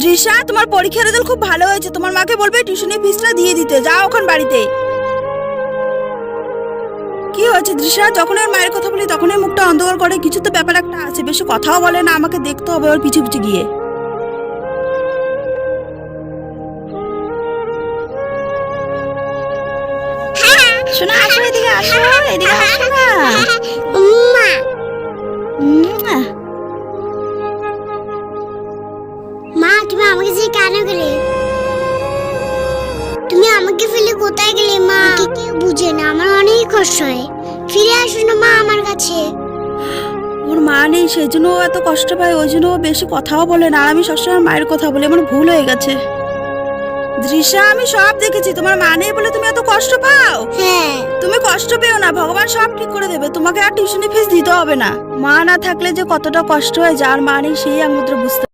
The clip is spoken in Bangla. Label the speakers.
Speaker 1: দৃশা, তোমার পরীক্ষার রেজাল্ট খুব ভালো হয়েছে, তোমার মাকে বলবে টিউশনি ফিসটা দিয়ে দিতে। যাও ওখান বাড়িতে। কি হয়েছে দৃশা? যখন ওর মায়ের কথা বলি তখনই মুখটা অন্ধকার করে। কিছু তো ব্যাপার একটা আছে, বেশি কথাও বলে না, আমাকে দেখতে হবে ওর পিছু পিছু গিয়ে। শোনা, আসো এদিকে, আসো এদিকে, আসো না।
Speaker 2: মা, তুমি আমাকে যে কেন গেলে? তুমি আমাকে ফেলে কোথায় গেলে মা? কেউ বুঝে না, আমার অনেক কষ্ট হয়। ফিরে আসো না মা আমার কাছে।
Speaker 1: ওর মা নেই, সেই জন্য ও এত কষ্ট পায়, ওই জন্য ও বেশি কথাও বলে না। আর আমি সবসময় মায়ের কথা বলি, আমার ভুল হয়ে গেছে। দৃশা, আমি সব দেখেছি, তোমার মা নেই বলে তুমি এত কষ্ট পাও।
Speaker 2: হ্যাঁ,
Speaker 1: তুমি কষ্ট পেও না, ভগবান সব ঠিক করে দেবে। তোমাকে আর টিউশনি ফিস দিতে হবে না। মা না থাকলে যে কতটা কষ্ট হয়, যার মা নেই সেই একমাত্র বুঝতে